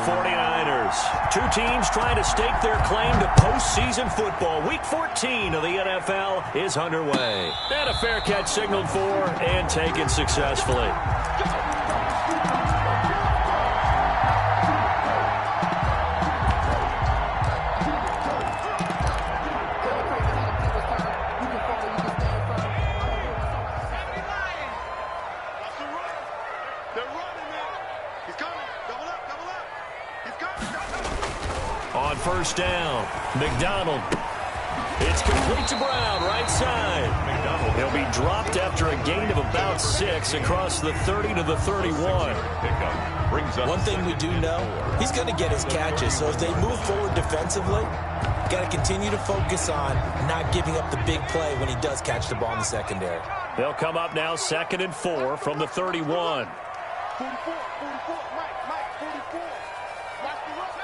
49ers. Two teams trying to stake their claim to postseason football. Week 14 of the NFL is underway. And a fair catch signaled for and taken successfully. On first down, McDonald. It's complete to Brown, right side. He'll be dropped after a gain of about 6 across the 30 to the 31. One thing we do know, he's going to get his catches. So as they move forward defensively, got to continue to focus on not giving up the big play when he does catch the ball in the secondary. They'll come up now 2nd and 4 from the 31. 44, 44, Mike, 44. Watch the rush.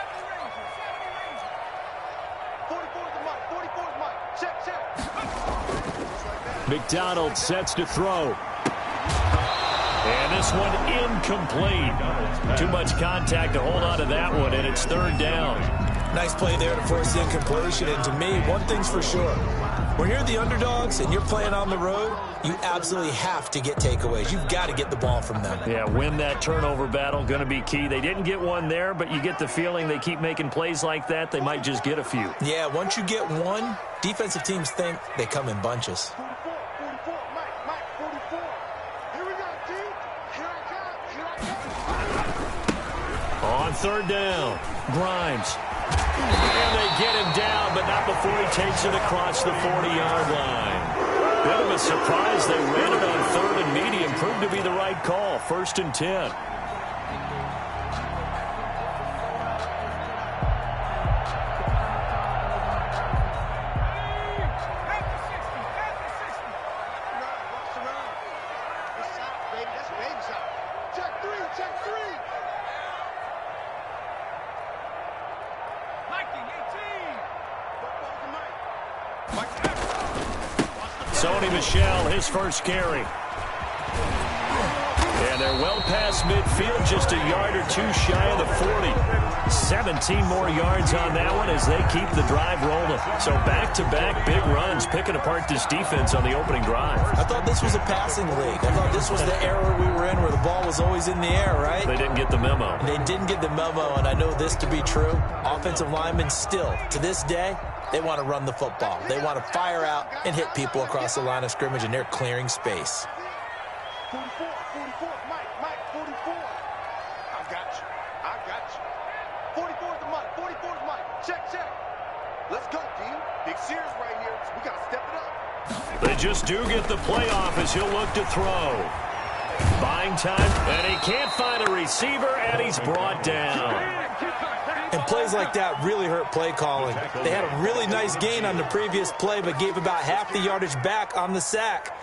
44 is the Mike, 44 is Mike. Check. McDonald sets to throw. And this one incomplete. Too much contact to hold on to that one, and it's 3rd down. Nice play there to force the incompletion. And to me, one thing's for sure. When you're the underdogs and you're playing on the road, you absolutely have to get takeaways. You've got to get the ball from them. Yeah, win that turnover battle, going to be key. They didn't get one there, but you get the feeling they keep making plays like that, they might just get a few. Yeah, once you get one, defensive teams think they come in bunches. 44, Mike, 44. Here we go, team. Here I come. On 3rd down, Grimes. And they get him down, but not before he takes it across the 40-yard line. Bit of a surprise they ran it on 3rd and medium. Proved to be the right call. 1st and 10. Sony Michel, his first carry. And they're well past midfield, just a yard or two shy of the 40. 17 more yards on that one as they keep the drive rolling. So back-to-back big runs, picking apart this defense on the opening drive. I thought this was a passing league. I thought this was the era we were in where the ball was always in the air, right? They didn't get the memo. They didn't get the memo, and I know this to be true. Offensive linemen still, to this day, they want to run the football. They want to fire out and hit people across the line of scrimmage, and they're clearing space. 44, Mike, 44. I got you. 44 is the Mike, 44 is Mike. Check. Let's go, team. Big Sears right here. We got to step it up. They just do get the playoff as he'll look to throw. Buying time, and he can't find a receiver, and he's brought down. And plays like that really hurt play calling. They had a really nice gain on the previous play, but gave about half the yardage back on the sack.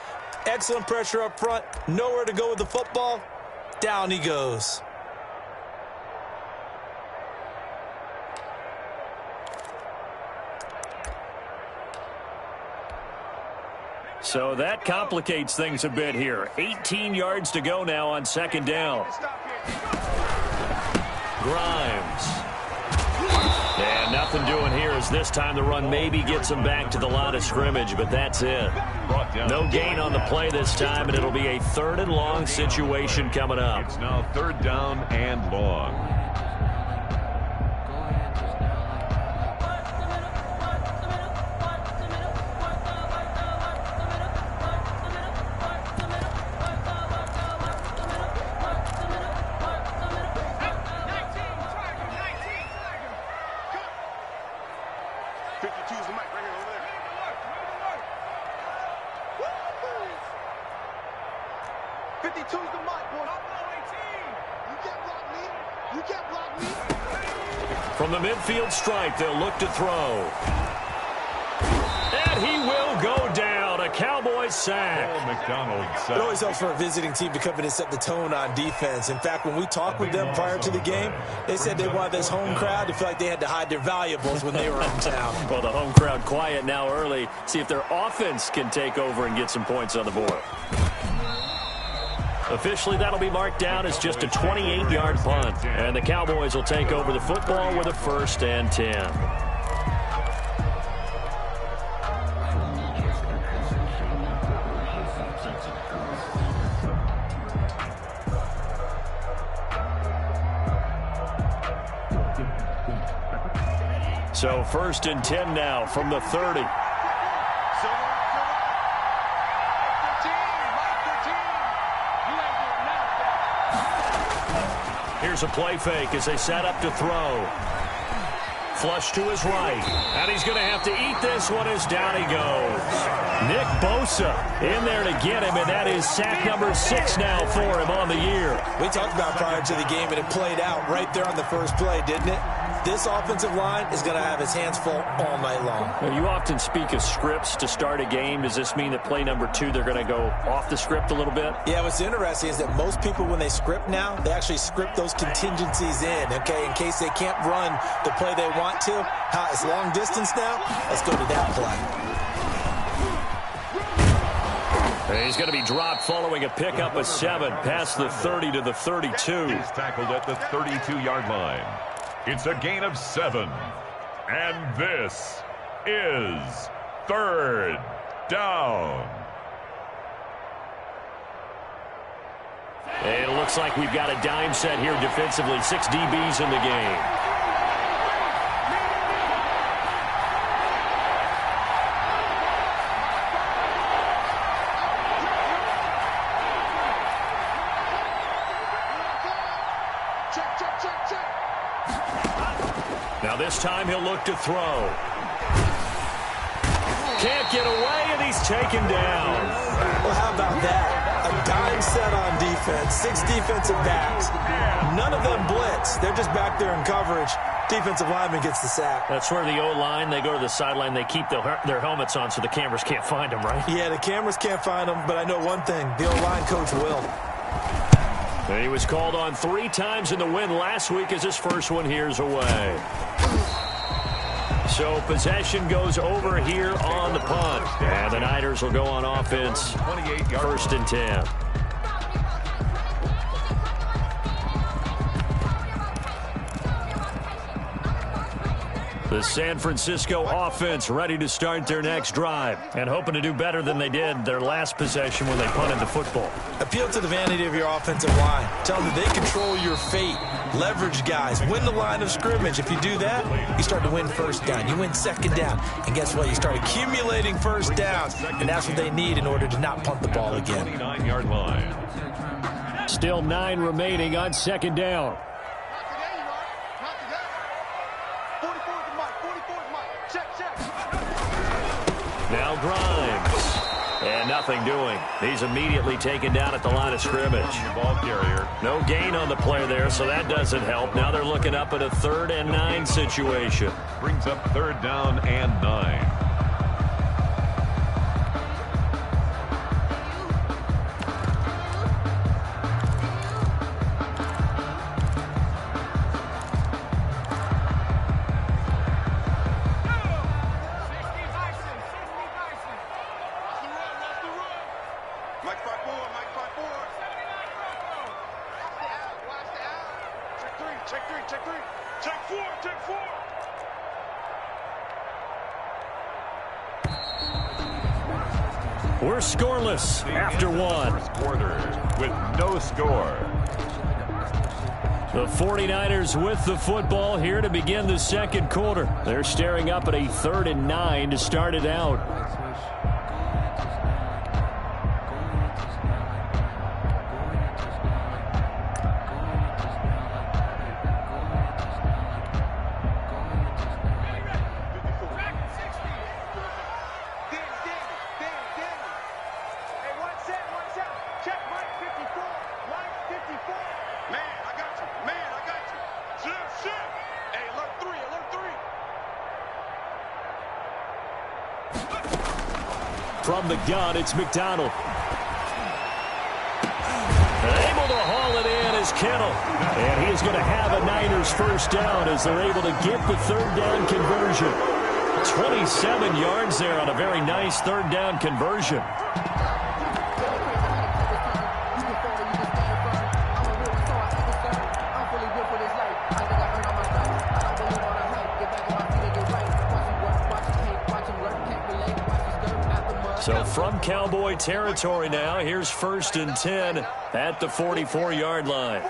Excellent pressure up front. Nowhere to go with the football. Down he goes. So that complicates things a bit here. 18 yards to go now on 2nd down. Grimes. And nothing doing here as this time the run maybe gets him back to the line of scrimmage, but that's it. No gain on the play this time, and it'll be a 3rd and long situation coming up. It's now 3rd down and long. From the midfield stripe, they'll look to throw. And he will go down. A Cowboys sack. It always helps for a visiting team to come in and set the tone on defense. In fact, when we talked with them prior to the game, they said they wanted this home crowd to feel like they had to hide their valuables when they were in town. Well, the home crowd quiet now early. See if their offense can take over and get some points on the board. Officially, that'll be marked down as just a 28-yard punt. And the Cowboys will take over the football with a 1st and 10. So 1st and 10 now from the 30. Here's a play fake as they set up to throw. Flush to his right. And he's going to have to eat this one as down he goes. Nick Bosa in there to get him, and that is sack number 6 now for him on the year. We talked about prior to the game, and it played out right there on the first play, didn't it? This offensive line is going to have his hands full all night long. Now, you often speak of scripts to start a game. Does this mean that play number 2, they're going to go off the script a little bit? Yeah, what's interesting is that most people, when they script now, they actually script those contingencies in, okay, in case they can't run the play they want to. It's long distance now. Let's go to that play. And he's going to be dropped following a pickup of 7 past the 30 to the 32. He's tackled at the 32-yard line. It's a gain of 7. And this is 3rd down. And it looks like we've got a dime set here defensively. 6 DBs in the game. Now this time he'll look to throw. Can't get away, and he's taken down. Well, how about that? A dime set on defense, 6 defensive backs. None of them blitz. They're just back there in coverage. Defensive lineman gets the sack. That's where the O-line, they go to the sideline, they keep their helmets on so the cameras can't find them, right? Yeah, the cameras can't find them, but I know one thing. The O-line coach will. And he was called on 3 times in the win last week as his first one here's away. So possession goes over here on the punt. And the Niners will go on offense. 1st and 10. The San Francisco offense ready to start their next drive and hoping to do better than they did their last possession when they punted the football. Appeal to the vanity of your offensive line. Tell them that they control your fate. Leverage guys. Win the line of scrimmage. If you do that, you start to win 1st down. You win 2nd down. And guess what? You start accumulating 1st downs. And that's what they need in order to not punt the ball again. 29-yard line. Still 9 remaining on 2nd down. Now Grimes. And nothing doing. He's immediately taken down at the line of scrimmage. Ball carrier. No gain on the play there, so that doesn't help. Now they're looking up at a 3rd and 9 situation. Brings up 3rd down and 9. We're scoreless after 1. First quarter with no score. The 49ers with the football here to begin the 2nd quarter. They're staring up at a 3rd and 9 to start it out. From the gun, it's McDonald. Able to haul it in is Kittle. And he is going to have a Niners 1st down as they're able to get the 3rd down conversion. 27 yards there on a very nice 3rd down conversion. So from Cowboy territory now, here's 1st and 10 at the 44-yard line.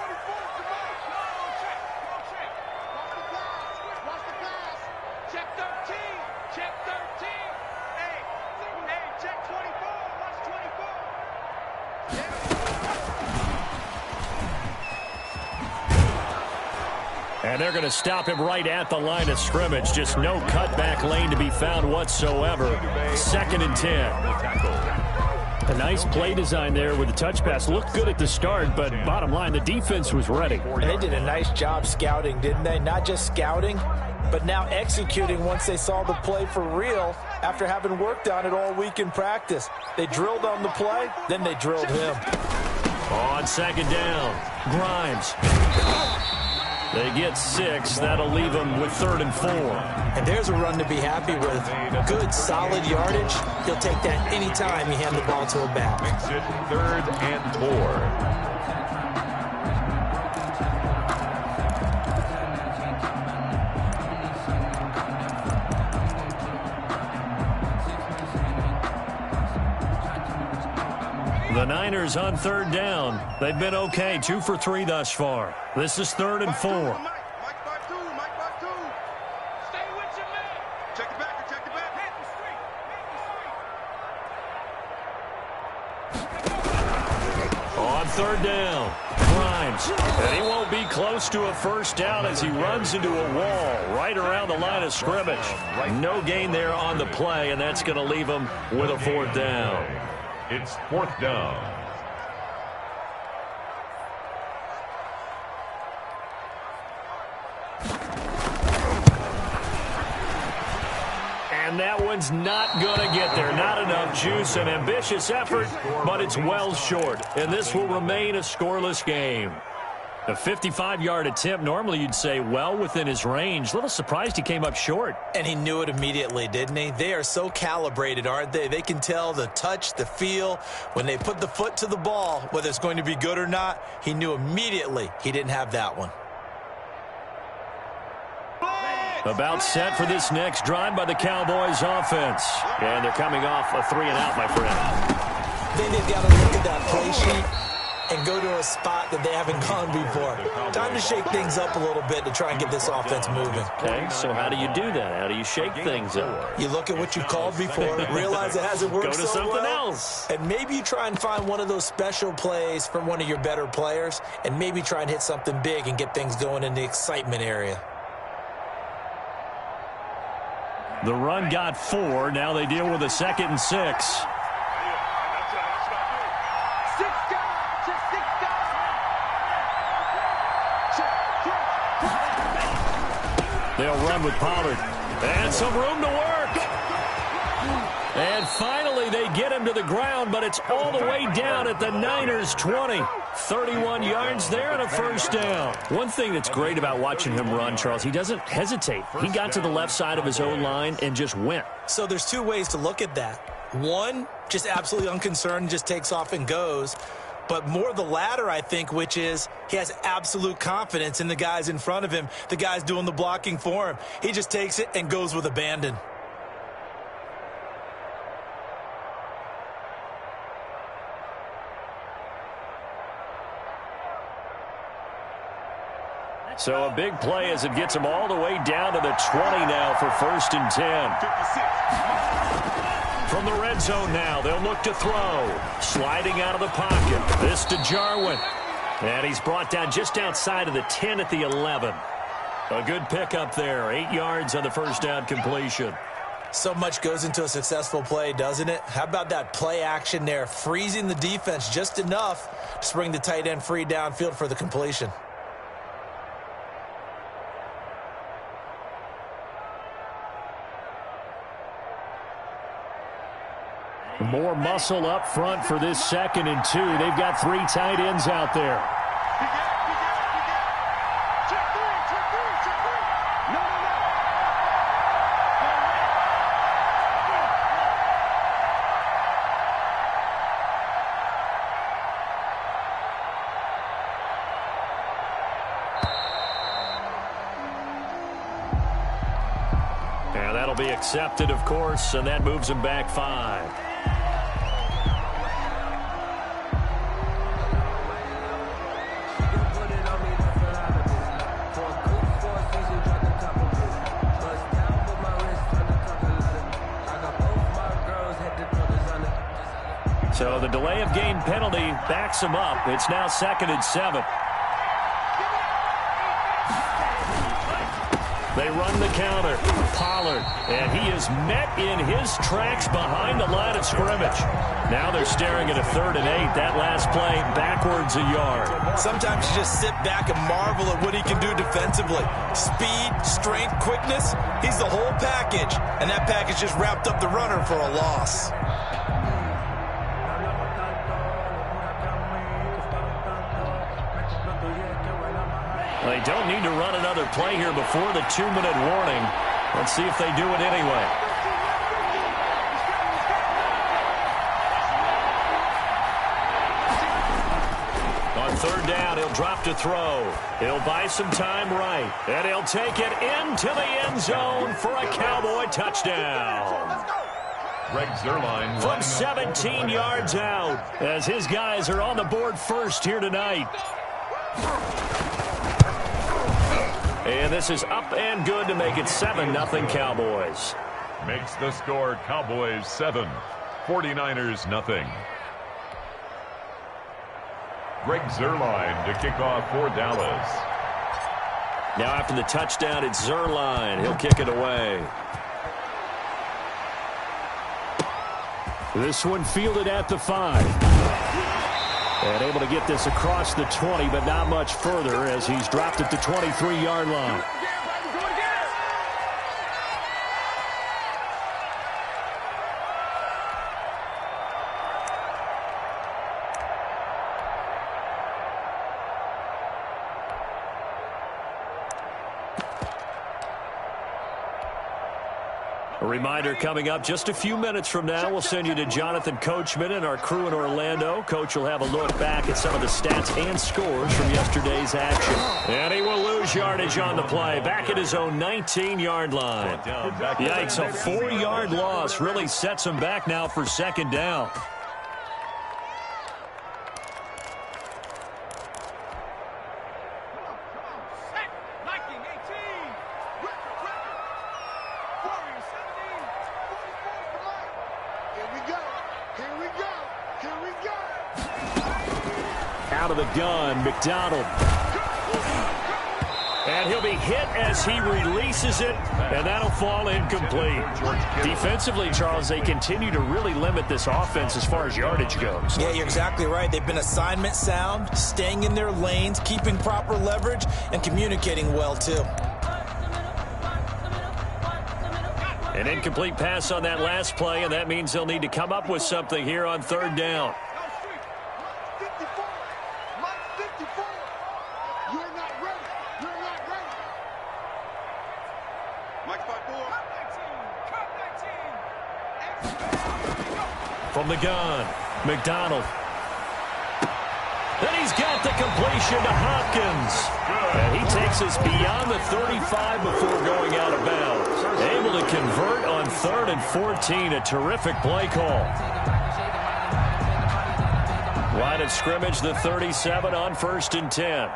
And they're going to stop him right at the line of scrimmage. Just no cutback lane to be found whatsoever. 2nd and 10. A nice play design there with the touch pass. Looked good at the start, but bottom line, the defense was ready. And they did a nice job scouting, didn't they? Not just scouting, but now executing once they saw the play for real after having worked on it all week in practice. They drilled on the play, then they drilled him. On 2nd down, Grimes. They get 6. That'll leave them with 3rd and 4. And there's a run to be happy with. Good, solid yardage. He'll take that anytime you hand the ball to a back. Makes it 3rd and 4. The Niners on 3rd down. They've been okay, 2 for 3 thus far. This is 3rd and 4. On 3rd down, Grimes. And he won't be close to a 1st down as he runs into a wall right around the line of scrimmage. No gain there on the play, and that's going to leave him with a 4th down. It's 4th down. And that one's not going to get there. Not enough juice. An ambitious effort, but it's well short. And this will remain a scoreless game. A 55-yard attempt, normally you'd say well within his range. A little surprised he came up short. And he knew it immediately, didn't he? They are so calibrated, aren't they? They can tell the touch, the feel. When they put the foot to the ball, whether it's going to be good or not, he knew immediately he didn't have that one. About set for this next drive by the Cowboys offense. And they're coming off a 3-and-out, my friend. Then they've got to look at that play sheet and go to a spot that they haven't gone before. Time to shake things up a little bit to try and get this offense moving. Okay, so how do you do that? How do you shake things up? You look at what you called before, realize it hasn't worked Go to so something well, else. and maybe you try and find one of those special plays from one of your better players, and maybe try and hit something big and get things going in the excitement area. The run got 4. Now they deal with a 2nd and 6. They'll run with Pollard. And some room to work. And finally they get him to the ground, but it's all the way down at the Niners' 20. 31 yards there and a 1st down. One thing that's great about watching him run, Charles, he doesn't hesitate. He got to the left side of his own line and just went. So there's 2 ways to look at that. One, just absolutely unconcerned, just takes off and goes. But more the latter, I think, which is he has absolute confidence in the guys in front of him, the guys doing the blocking for him. He just takes it and goes with abandon. So a big play as it gets him all the way down to the 20 now for 1st and 10. From the red zone now, they'll look to throw. Sliding out of the pocket. This to Jarwin. And he's brought down just outside of the 10 at the 11. A good pickup there. 8 yards on the 1st down completion. So much goes into a successful play, doesn't it? How about that play action there? Freezing the defense just enough to bring the tight end free downfield for the completion. More muscle up front for this 2nd and 2. They've got 3 tight ends out there. And that'll be accepted, of course, and that moves him back 5. So the delay of game penalty backs him up. It's now 2nd and 7. They run the counter. Pollard, and he is met in his tracks behind the line of scrimmage. Now they're staring at a 3rd and 8. That last play backwards a yard. Sometimes you just sit back and marvel at what he can do defensively. Speed, strength, quickness, he's the whole package. And that package just wrapped up the runner for a loss. They don't need to run another play here before the 2-minute warning. Let's see if they do it anyway. On 3rd down, he'll drop to throw. He'll buy some time right. And he'll take it into the end zone for a Cowboy touchdown. Greg Zuerlein From 17 yards out, as his guys are on the board first here tonight. And this is up and good to make it 7-0 Cowboys. makes the score Cowboys 7, 49ers nothing. Greg Zuerlein to kick off for Dallas. Now after the touchdown, it's Zuerlein. He'll kick it away. This one fielded at the 5. And able to get this across the 20, but not much further as he's dropped at the 23-yard line. A reminder coming up just a few minutes from now, we'll send you to Jonathan Coachman and our crew in Orlando. Coach will have a look back at some of the stats and scores from yesterday's action. And he will lose yardage on the play, back at his own 19-yard line. Yikes, a 4-yard loss really sets him back now for second down. Out of the gun, McDonald. And he'll be hit as he releases it, and that'll fall incomplete. Defensively, Charles, they continue to really limit this offense as far as yardage goes. Yeah, you're exactly right. They've been assignment sound, staying in their lanes, keeping proper leverage, and communicating well, too. An incomplete pass on that last play, and that means they'll need to come up with something here on third down. From the gun, McDonald. Then he's got the completion to Hopkins. And he takes us beyond the 35 before going out of bounds. Able to convert on 3rd and 14. A terrific play call. Line of scrimmage, the 37 on 1st and 10.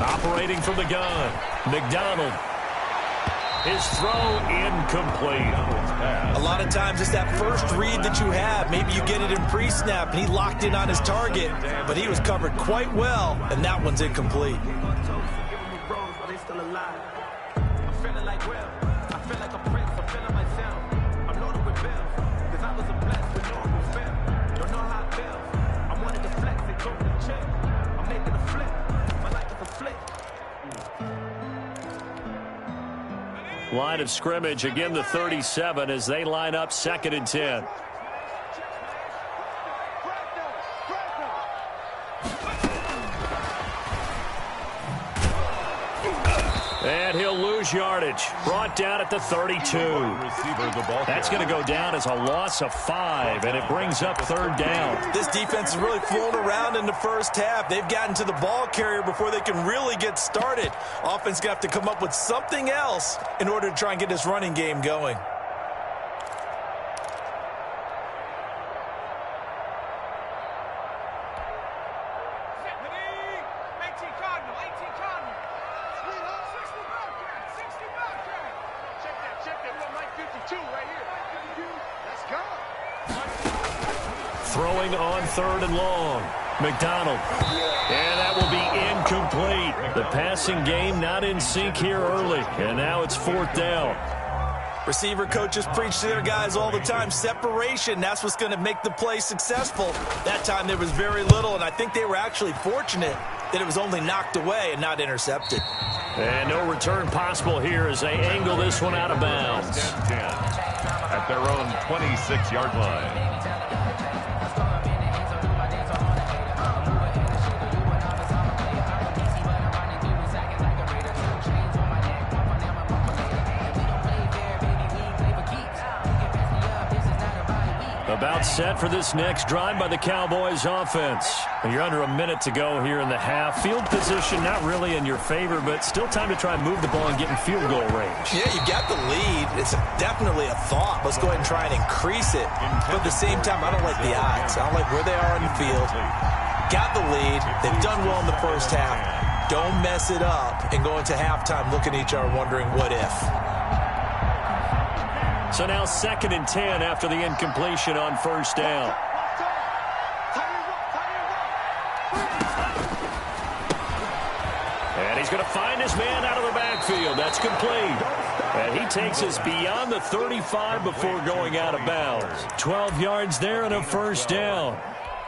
Operating from the gun, McDonald. His throw incomplete. A lot of times it's that first read that you have. Maybe you get it in pre-snap, and he locked in on his target, but he was covered quite well, and that one's incomplete. Line of scrimmage, again the 37 as they line up 2nd and 10. And he'll lose yardage. Brought down at the 32. That's going to go down as a loss of 5, and it brings up 3rd down. This defense has really flown around in the first half. They've gotten to the ball carrier before they can really get started. Offense going to have to come up with something else in order to try and get this running game going. 2 right here. Let's go. Throwing on 3rd and long. McDonald. And that will be incomplete. The passing game not in sync here early. And now it's 4th down. Receiver coaches preach to their guys all the time. Separation, that's what's going to make the play successful. That time there was very little, and I think they were actually fortunate that it was only knocked away and not intercepted. And no return possible here as they angle this one out of bounds. 10 at their own 26-yard line. About set for this next drive by the Cowboys offense. And you're under a minute to go here in the half. Field position not really in your favor, but still time to try and move the ball and get in field goal range. Yeah, you got the lead. It's definitely a thought. Let's go ahead and try and increase it. But at the same time, I don't like the odds. I don't like where they are on the field. Got the lead. They've done well in the first half. Don't mess it up and go into halftime looking at each other wondering what if. So now 2nd and 10 after the incompletion on 1st down. And he's going to find his man out of the backfield. That's complete. And he takes us beyond the 35 before going out of bounds. 12 yards there and a 1st down.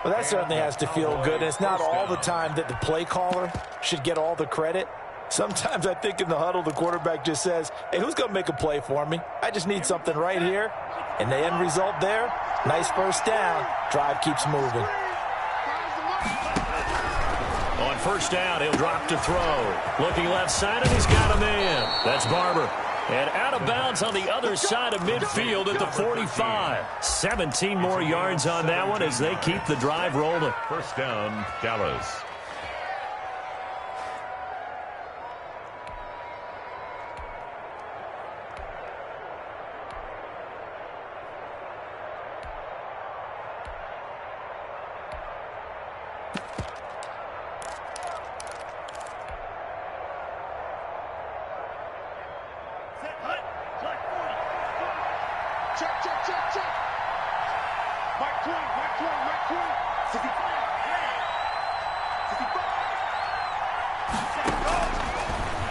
Well, that certainly has to feel good. And it's not all the time that the play caller should get all the credit. Sometimes I think in the huddle, the quarterback just says, hey, who's going to make a play for me? I just need something right here. And the end result there, nice 1st down. Drive keeps moving. On 1st down, he'll drop to throw. Looking left side, and he's got a man. That's Barber. And out of bounds on the other side of midfield at the 45. 17 more yards on that one as they keep the drive rolling. 1st down, Dallas.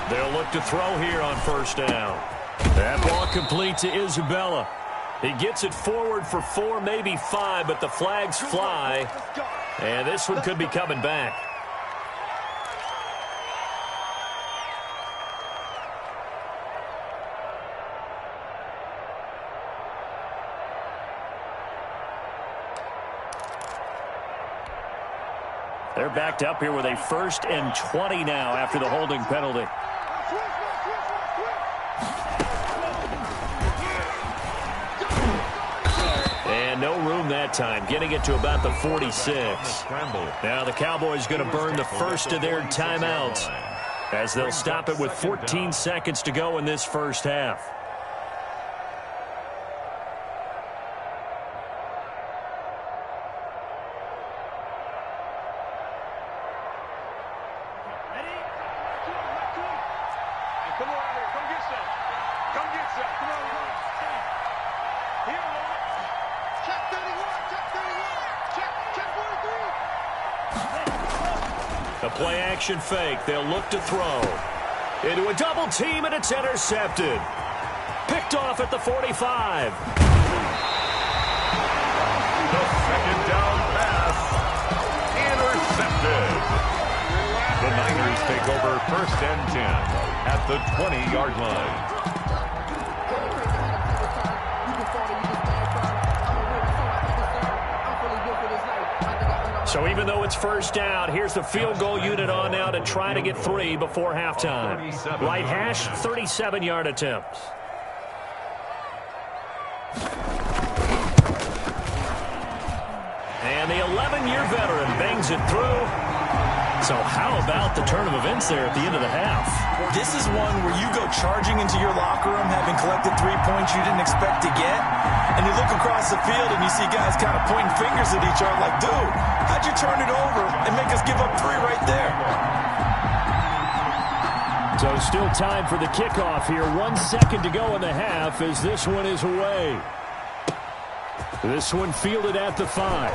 They'll look to throw here on 1st down. That ball complete to Isabella. He gets it forward for 4, maybe 5, but the flags fly. And this one could be coming back. They're backed up here with a 1st and 20 now after the holding penalty. And no room that time, getting it to about the 46. Now the Cowboys going to burn the first of their timeouts as they'll stop it with 14 seconds to go in this 1st half. A play-action fake. They'll look to throw. Into a double team, and it's intercepted. Picked off at the 45. The 2nd down pass. Intercepted. The Niners take over 1st and 10 at the 20-yard line. So even though it's 1st down, here's the field goal unit on now to try to get 3 before halftime. Right hash, 37-yard attempt. And the 11-year veteran bangs it through. So how about the turn of events there at the end of the half? This is one where you go charging into your locker room having collected 3 points you didn't expect to get, and you look across the field and you see guys kind of pointing fingers at each other like, dude, how'd you turn it over and make us give up 3 right there? So still time for the kickoff here. 1 second to go in the half as this one is away. This one fielded at the 5.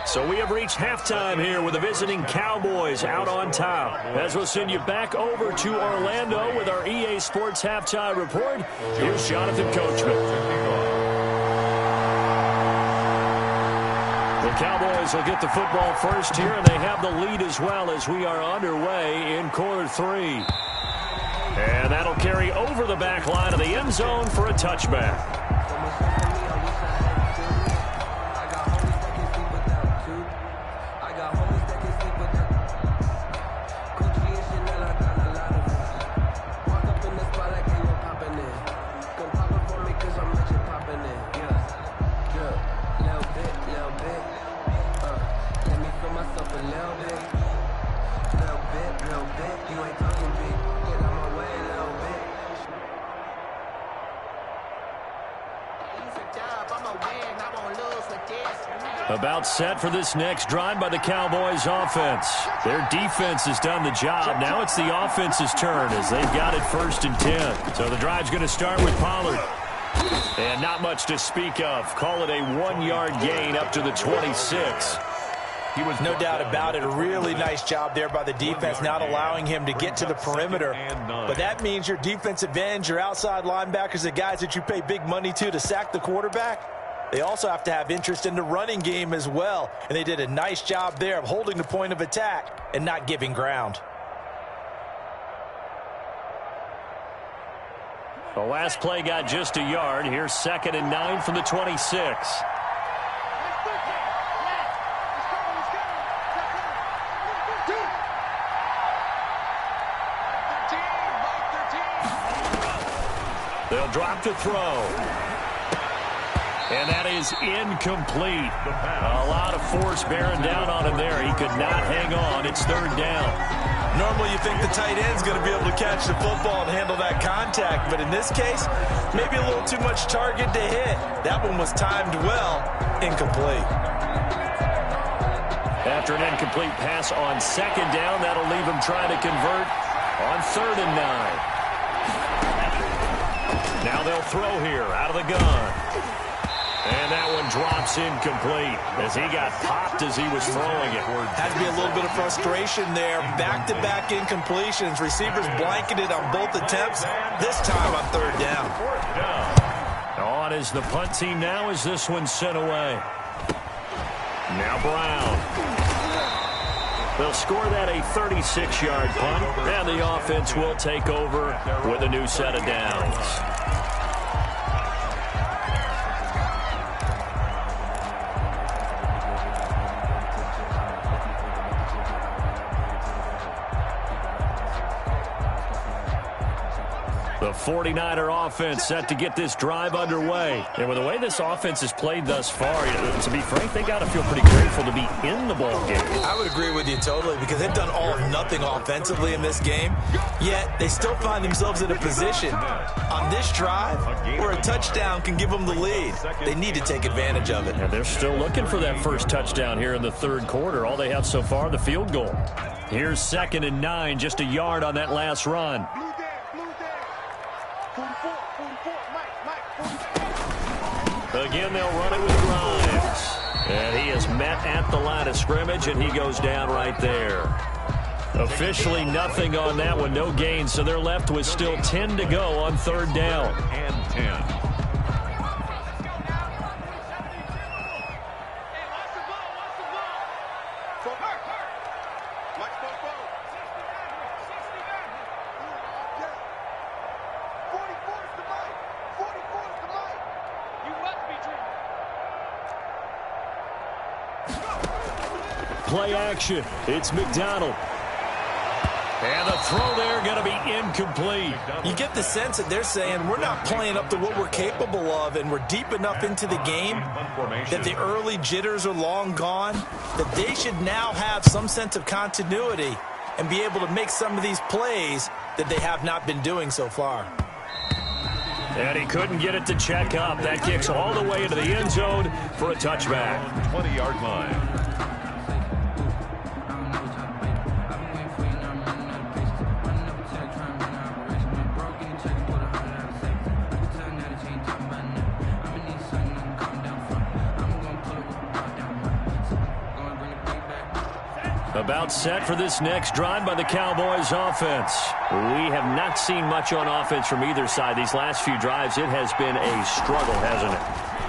So we have reached halftime here with the visiting Cowboys out on top. As we'll send you back over to Orlando with our EA Sports Halftime Report, here's Jonathan Coachman. The Cowboys will get the football first here, and they have the lead as well as we are underway in quarter 3. And that'll carry over the back line of the end zone for a touchback. About set for this next drive by the Cowboys offense. Their defense has done the job. Now it's the offense's turn as they've got it 1st and 10. So the drive's going to start with Pollard. And not much to speak of. Call it a 1-yard gain up to the 26. He was no doubt about it. A really nice job there by the defense, not allowing him to get to the perimeter. But that means your defensive ends, your outside linebackers, the guys that you pay big money to sack the quarterback, they also have to have interest in the running game as well. And they did a nice job there of holding the point of attack and not giving ground. The last play got just a yard. Here's 2nd and 9 from the 26. They'll drop to throw. And that is incomplete. A lot of force bearing down on him there. He could not hang on. It's 3rd down. Normally you think the tight end's going to be able to catch the football and handle that contact. But in this case, maybe a little too much target to hit. That one was timed well. Incomplete. After an incomplete pass on 2nd down, that'll leave him trying to convert on 3rd and 9. Now they'll throw here out of the gun. And that one drops incomplete as he got popped as he was throwing it. Had to be a little bit of frustration there. Back-to-back incompletions. Receivers blanketed on both attempts. This time on 3rd down. On is the punt team now as this one's sent away. Now Brown. They'll score that a 36-yard punt. And the offense will take over with a new set of downs. The 49er offense set to get this drive underway. And with the way this offense has played thus far, to be frank, they got to feel pretty grateful to be in the ball game. I would agree with you totally because they've done all or nothing offensively in this game, yet they still find themselves in a position on this drive where a touchdown can give them the lead. They need to take advantage of it. And they're still looking for that first touchdown here in the 3rd quarter. All they have so far, the field goal. Here's 2nd and 9, just a yard on that last run. Again, they'll run it with Grimes. And he is met at the line of scrimmage, and he goes down right there. Officially nothing on that one, no gain, so they're left with still 10 to go on 3rd down. And 10. Play action. It's McDonald. And the throw there going to be incomplete. You get the sense that they're saying we're not playing up to what we're capable of, and we're deep enough into the game that the early jitters are long gone, that they should now have some sense of continuity and be able to make some of these plays that they have not been doing so far. And he couldn't get it to check up. That kicks all the way into the end zone for a touchback. 20-yard line. About set for this next drive by the Cowboys offense. We have not seen much on offense from either side. These last few drives, it has been a struggle, hasn't it?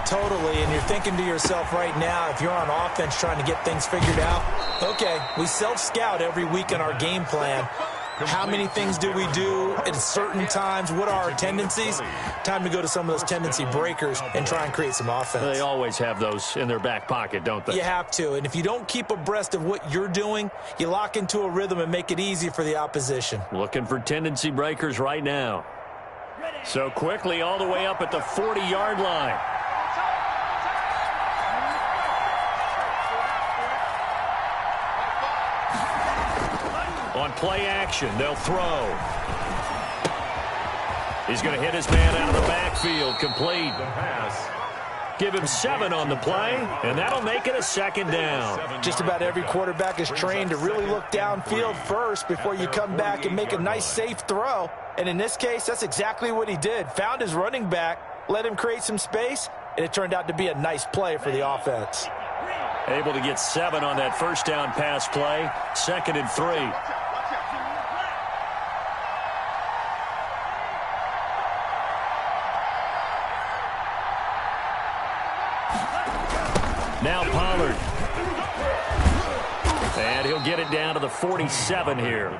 Totally, and you're thinking to yourself right now, if you're on offense trying to get things figured out, okay, we self-scout every week in our game plan. How many things do we do at certain times? What are our tendencies? Time to go to some of those tendency breakers and try and create some offense. They always have those in their back pocket, don't they? You have to, and if you don't keep abreast of what you're doing, you lock into a rhythm and make it easy for the opposition. Looking for tendency breakers right now. So quickly all the way up at the 40-yard line. On play action, they'll throw. He's going to hit his man out of the backfield. Complete. Give him 7 on the play, and that'll make it a second down. Just about every quarterback is trained to really look downfield first before you come back and make a nice, safe throw. And in this case, that's exactly what he did. Found his running back, let him create some space, and it turned out to be a nice play for the offense. Able to get 7 on that first down pass play. 2nd and 3. Now Pollard. And he'll get it down to the 47 here.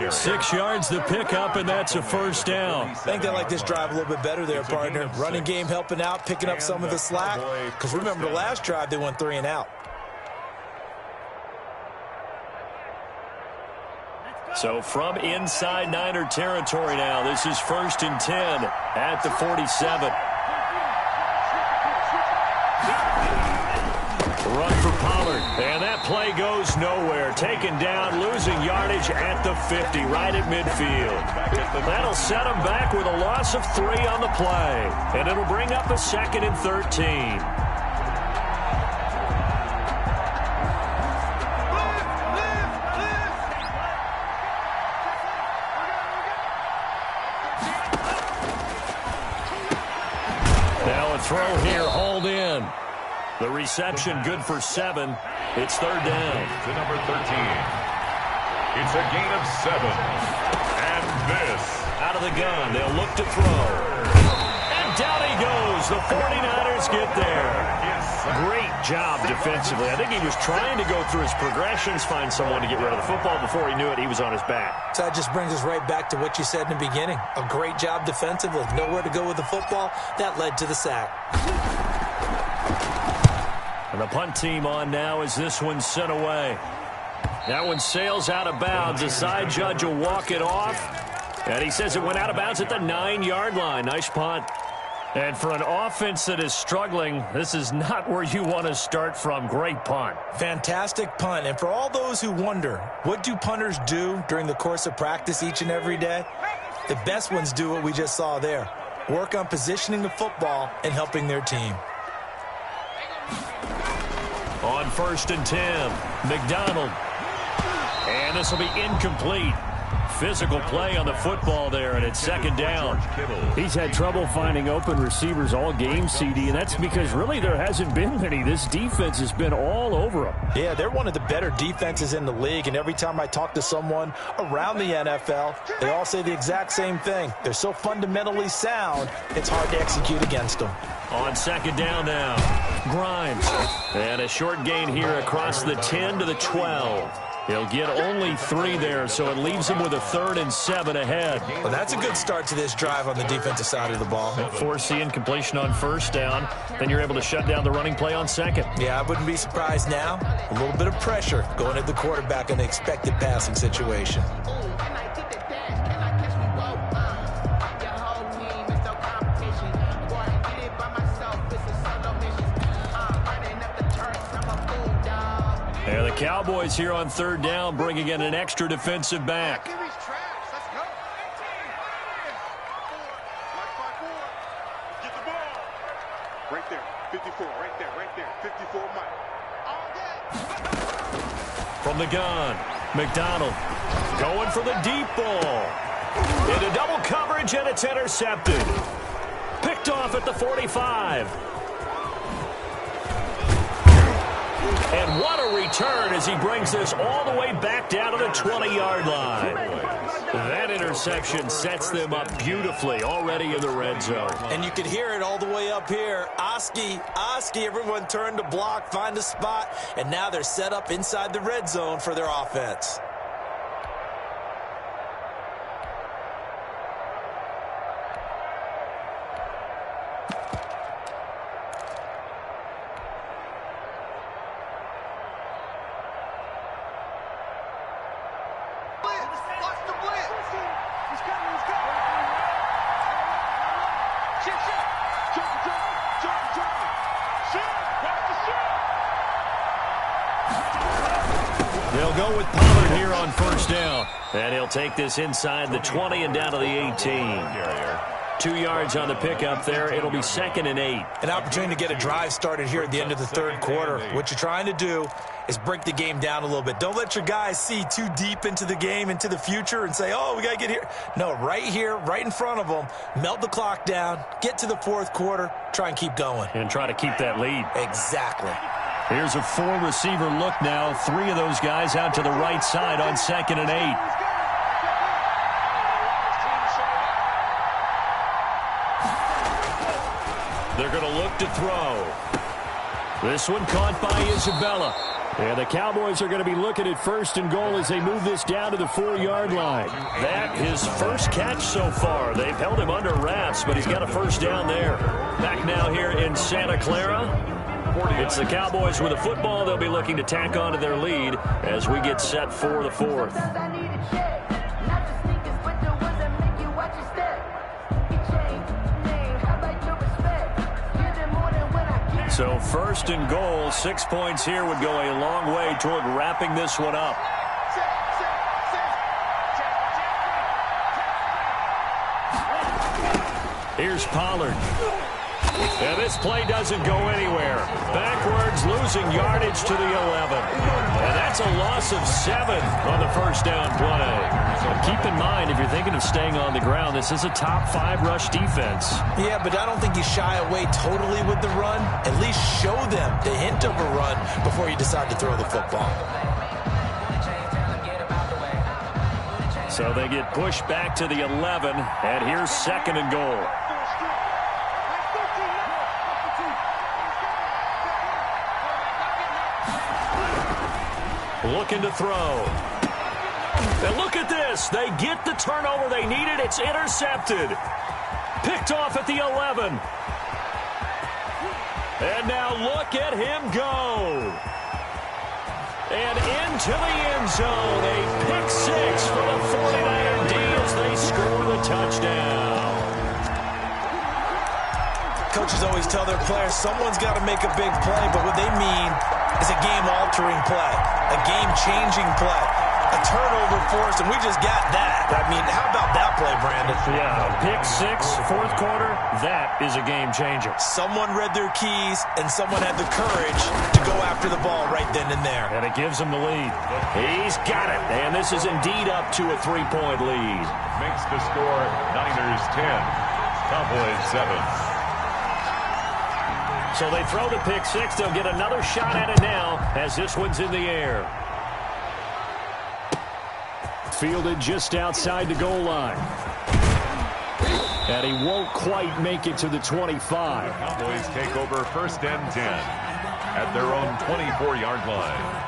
6 yards the pickup, and that's a first down. I think they like this drive a little bit better there, partner. Running game helping out, picking up some of the slack. Because remember, the last drive they went 3 and out. So from inside Niner territory now, this is 1st and 10 at the 47. Run for Pollard, and that play goes nowhere. Taken down, losing yardage at the 50, right at midfield. That'll set him back with a loss of 3 on the play, and it'll bring up a 2nd and 13. Now a throw here, hauled in. The reception good for 7. It's 3rd down. To number 13. It's a gain of 7. And this. Out of the gun. They'll look to throw. And down he goes. The 49ers get there. Great job defensively. I think he was trying to go through his progressions, find someone to get rid of the football. Before he knew it, he was on his back. So that just brings us right back to what you said in the beginning. A great job defensively. Nowhere to go with the football. That led to the sack. And the punt team on now as this one's sent away. That one sails out of bounds. The side judge will walk it off. And he says it went out of bounds at the 9-yard line. Nice punt. And for an offense that is struggling, this is not where you want to start from. Great punt. Fantastic punt. And for all those who wonder, what do punters do during the course of practice each and every day? The best ones do what we just saw there. Work on positioning the football and helping their team. On 1st and 10, McDonald. And this will be incomplete. Physical play on the football there, and it's 2nd down. He's had trouble finding open receivers all game, CD, and that's because really there hasn't been many. This defense has been all over him. Yeah, they're one of the better defenses in the league, and every time I talk to someone around the NFL, they all say the exact same thing. They're so fundamentally sound, it's hard to execute against them. On 2nd down now, Grimes. And a short gain here across the 10 to the 12. He'll get only 3 there, so it leaves him with a 3rd and 7 ahead. Well, that's a good start to this drive on the defensive side of the ball. Force the incompletion on 1st down. Then you're able to shut down the running play on 2nd. Yeah, I wouldn't be surprised now. A little bit of pressure going at the quarterback in the expected passing situation. And the Cowboys here on 3rd down, bringing in an extra defensive back. Get the ball. Right there. 54. Right there. 54 Mike. From the gun, McDonald going for the deep ball. Into double coverage, and it's intercepted. Picked off at the 45. And what a return as he brings this all the way back down to the 20-yard line. That interception sets them up beautifully already in the red zone. And you can hear it all the way up here. Oski, everyone turned to block, find a spot, and now they're set up inside the red zone for their offense. They'll go with Pollard here on first down. And he'll take this inside the 20 and down to the 18. 2 yards on the pickup there. It'll be 2nd and 8. An opportunity to get a drive started here at the end of the third quarter. What you're trying to do is break the game down a little bit. Don't let your guys see too deep into the game, into the future, and say, oh, we got to get here. No, right here, right in front of them, melt the clock down, get to the fourth quarter, try and keep going. And try to keep that lead. Exactly. Here's a 4-receiver look now. 3 of those guys out to the right side on 2nd and 8. They're going to look to throw. This one caught by Isabella. And the Cowboys are going to be looking at 1st and goal as they move this down to the 4-yard line. That his first catch so far. They've held him under wraps, but he's got a first down there. Back now here in Santa Clara. It's the Cowboys with a football. They'll be looking to tack on to their lead as we get set for the 4th. So 1st and goal, 6 points here would go a long way toward wrapping this one up. Here's Pollard. And this play doesn't go anywhere. Backwards, losing yardage to the 11. And that's a loss of 7 on the first down play. So keep in mind, if you're thinking of staying on the ground, this is a top 5 rush defense. Yeah, but I don't think you shy away totally with the run. At least show them the hint of a run before you decide to throw the football. So they get pushed back to the 11, and here's 2nd and goal. Looking to throw. And look at this. They get the turnover they needed. It's intercepted. Picked off at the 11. And now look at him go. And into the end zone. A pick 6 for the 49er D as they score the touchdown. Coaches always tell their players someone's got to make a big play, but what they mean is a game-altering play, a game-changing play, a turnover forced, and we just got that. I mean, how about that play, Brandon? Yeah, pick 6, 4th quarter, that is a game-changer. Someone read their keys, and someone had the courage to go after the ball right then and there. And it gives him the lead. He's got it, and this is indeed up to a 3-point lead. Makes the score Niners 10, Cowboys 7. So they throw the pick 6. They'll get another shot at it now as this one's in the air. Fielded just outside the goal line. And he won't quite make it to the 25. Cowboys take over 1st and 10 at their own 24-yard line.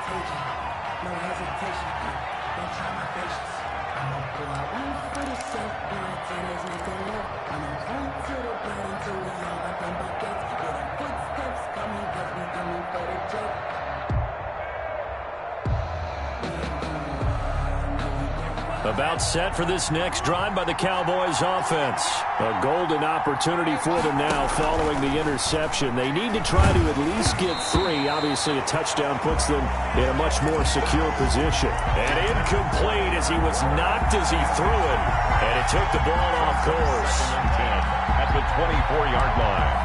About set for this next drive by the Cowboys offense. A golden opportunity for them now following the interception. They need to try to at least get 3. Obviously, a touchdown puts them in a much more secure position. And incomplete as he was knocked as he threw it. And it took the ball off course. 10 at the 24-yard line.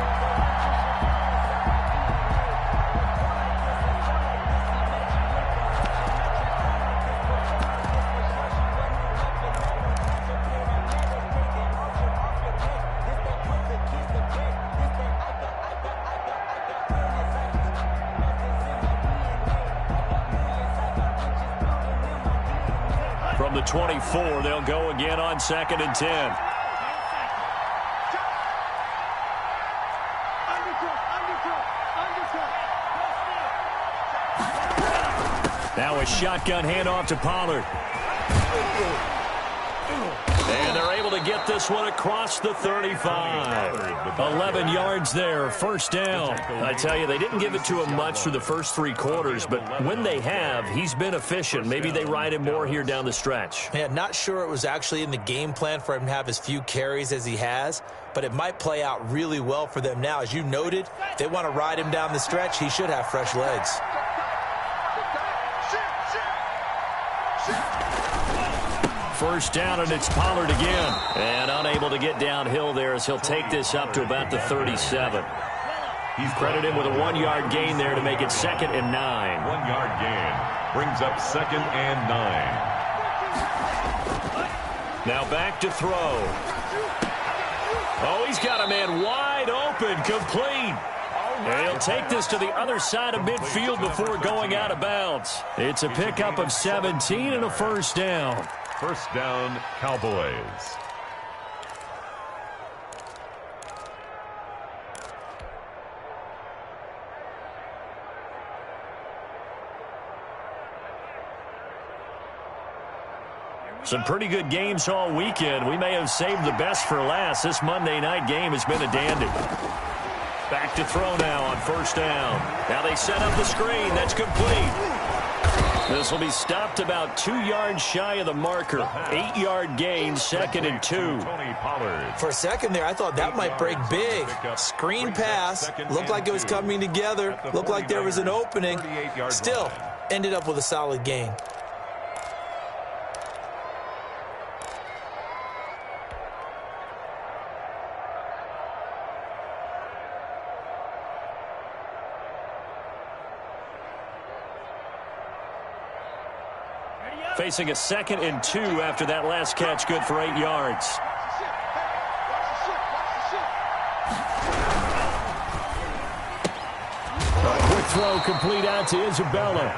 from the 24. They'll go again on 2nd and 10. Now a shotgun handoff to Pollard. And they're able to get this one across the 35. 11 yards there, first down. I tell you, they didn't give it to him much through the first 3 quarters, but when they have, he's been efficient. Maybe they ride him more here down the stretch. Man, not sure it was actually in the game plan for him to have as few carries as he has, but it might play out really well for them now. As you noted, if they want to ride him down the stretch, he should have fresh legs. First down, and it's Pollard again. And unable to get downhill there as he'll take this up to about the 37. He's credited with a 1-yard gain there to make it 2nd and 9. 1-yard gain brings up 2nd and 9. Now back to throw. Oh, he's got a man wide open, complete. And he'll take this to the other side of midfield before going out of bounds. It's a pickup of 17 and a first down. First down, Cowboys. Some pretty good games all weekend. We may have saved the best for last. This Monday night game has been a dandy. Back to throw now on first down. Now they set up the screen. That's complete. This will be stopped about 2 yards shy of the marker. 8-yard gain, 2nd and 2. For a second there, I thought that might break big. Screen pass. Looked like it was coming together. Looked like there was an opening. Still, ended up with a solid gain. Facing a 2nd and 2 after that last catch, good for 8 yards. A quick throw complete out to Isabella.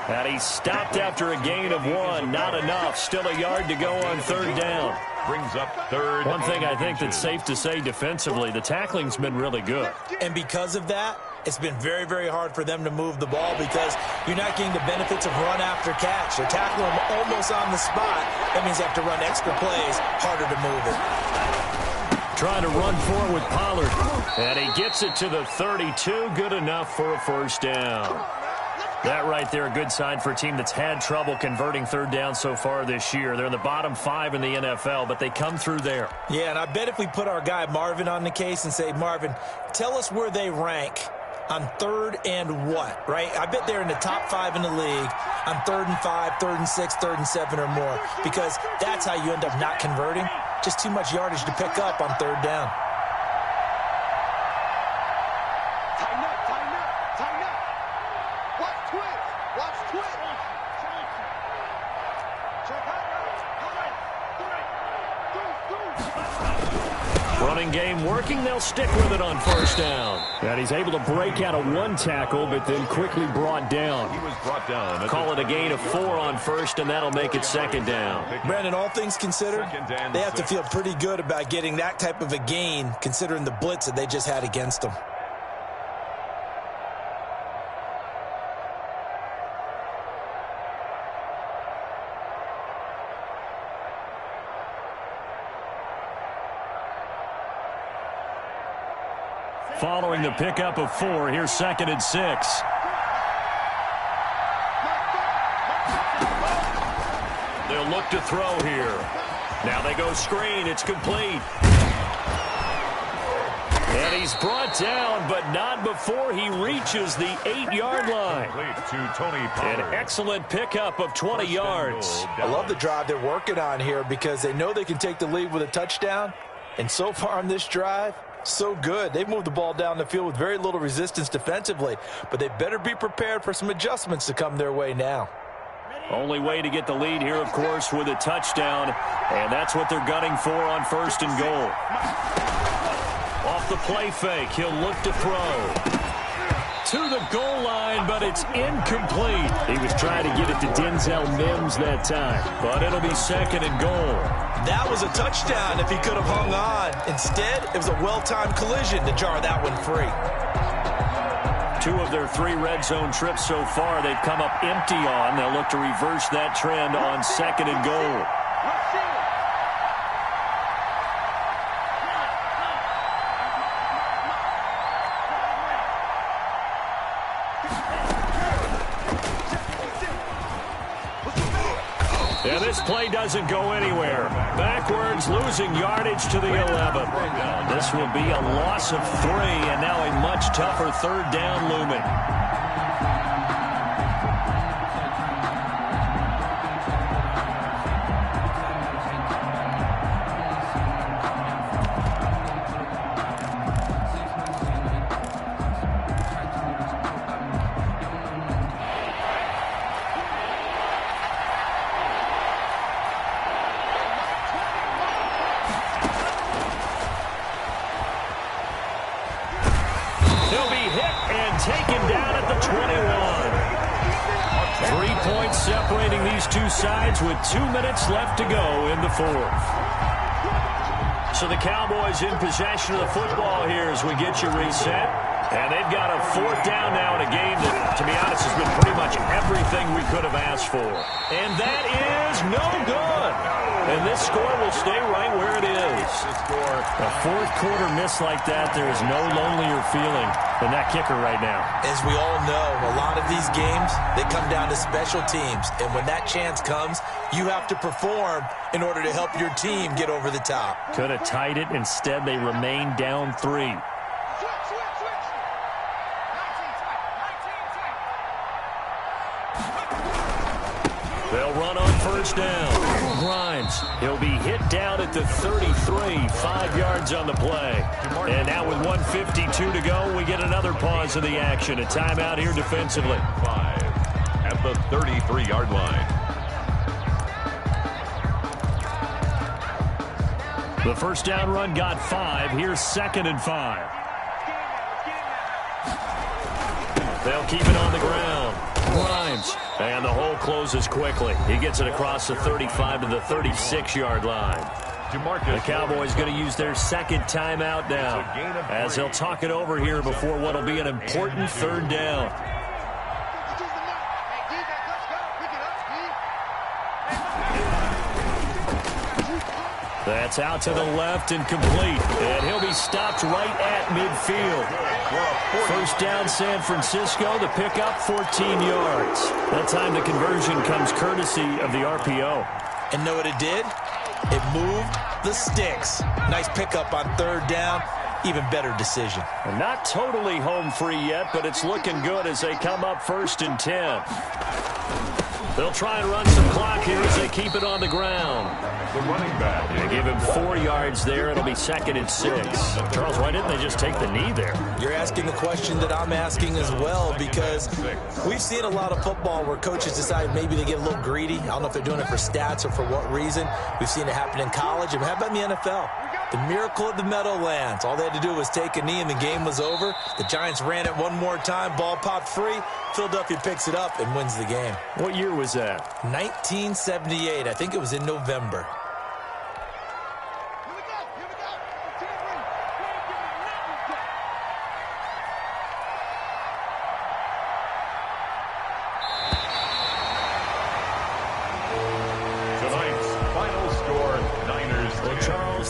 And he stopped after a gain of 1. Not enough. Still a yard to go on 3rd down. Brings up 3rd. One thing I think that's safe to say defensively, the tackling's been really good. And because of that, it's been very, very hard for them to move the ball because you're not getting the benefits of run after catch. They're tackling them almost on the spot. That means they have to run extra plays, harder to move it. Trying to run for it with Pollard. And he gets it to the 32. Good enough for a first down. That right there, a good sign for a team that's had trouble converting 3rd down so far this year. They're in the bottom 5 in the NFL, but they come through there. Yeah, and I bet if we put our guy Marvin on the case and say, Marvin, tell us where they rank on 3rd and what, right? I bet they're in the top 5 in the league on 3rd and 5, 3rd and 6, 3rd and 7 or more, because that's how you end up not converting. Just too much yardage to pick up on 3rd down. Tighten up, tighten up, tighten up. Watch twist, watch twist. Check out. Running game working. They'll stick with it on first down. And he's able to break out of 1 tackle, but then quickly brought down. He was brought down. Call it a gain of 4 on first, and that'll make it 2nd down. Brandon, all things considered, they have to feel pretty good about getting that type of a gain, considering the blitz that they just had against them. Following the pickup of 4, here's 2nd and 6. They'll look to throw here. Now they go screen. It's complete. And he's brought down, but not before he reaches the 8-yard line. An excellent pickup of 20 yards. I love the drive they're working on here because they know they can take the lead with a touchdown. And so far on this drive, so good. They've moved the ball down the field with very little resistance defensively, but they better be prepared for some adjustments to come their way now. Only way to get the lead here, of course, with a touchdown, and that's what they're gunning for on 1st and goal. Off the play fake, he'll look to throw. to the goal line, but it's incomplete. He was trying to get it to Denzel Mims that time, but it'll be 2nd and goal. That was a touchdown if he could have hung on. Instead, it was a well-timed collision to jar that one free. 2 of their 3 red zone trips so far, they've come up empty on. They'll look to reverse that trend on 2nd and goal. And this play doesn't go anywhere. Backwards, losing yardage to the 11. This will be a loss of 3, and now a much tougher 3rd down looming. Taken down at the 21. 3 points separating these two sides with 2 minutes left to go in the 4th. So the Cowboys in possession of the football here as we get you reset. And they've got a 4th down now in a game that, to be honest, has been pretty much everything we could have asked for. And that is no good. And this score will stay right where it is. A 4th quarter miss like that, there is no lonelier feeling than that kicker right now. As we all know, a lot of these games, they come down to special teams. And when that chance comes, you have to perform in order to help your team get over the top. Could have tied it. Instead, they remain down 3. They'll run on 1st down. Grimes, he'll be hit down at the 33, 5 yards on the play. And now with 1:52 to go, we get another pause of the action. A timeout here defensively. 5 at the 33-yard line. The 1st down run got 5. Here's 2nd and 5. They'll keep it on the ground. Grimes. And the hole closes quickly. He gets it across the 35 to the 36-yard line. The Cowboys going to use their 2nd timeout now as they'll talk it over here before what will be an important 3rd down. That's out to the left and complete. And he'll be stopped right at midfield. 1st down San Francisco. The pickup, 14 yards. That time the conversion comes courtesy of the RPO. And know what it did? It moved the sticks. Nice pickup on 3rd down. Even better decision. And not totally home free yet, but it's looking good as they come up 1st and 10. They'll try and run some clock here as they keep it on the ground. The running back. They give him 4 yards there. It'll be 2nd and 6. Charles, why didn't they just take the knee there? You're asking the question that I'm asking as well, because we've seen a lot of football where coaches decide maybe they get a little greedy. I don't know if they're doing it for stats or for what reason. We've seen it happen in college. And how about in the NFL? The miracle of the Meadowlands. All they had to do was take a knee and the game was over. The Giants ran it one more time. Ball popped free. Philadelphia picks it up and wins the game. What year was that? 1978. I think it was in November.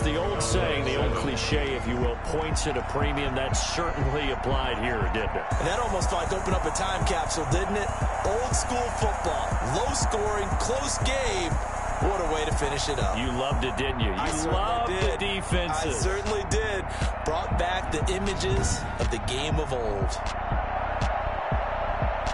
The old saying, the old cliche, if you will, points at a premium, that certainly applied here, didn't it? And that almost felt like opened up a time capsule, didn't it? Old school football, low scoring, close game. What a way to finish it up. You loved it, didn't you? You loved the defenses. I certainly did. Brought back the images of the game of old.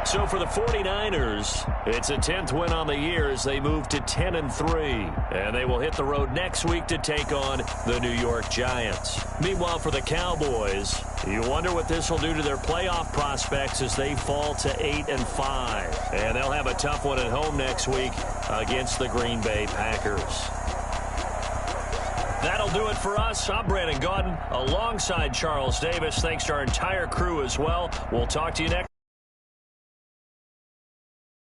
So for the 49ers, it's a 10th win on the year as they move to 10-3. And they will hit the road next week to take on the New York Giants. Meanwhile, for the Cowboys, you wonder what this will do to their playoff prospects as they fall to 8-5. And they'll have a tough one at home next week against the Green Bay Packers. That'll do it for us. I'm Brandon Gaudin alongside Charles Davis. Thanks to our entire crew as well. We'll talk to you next.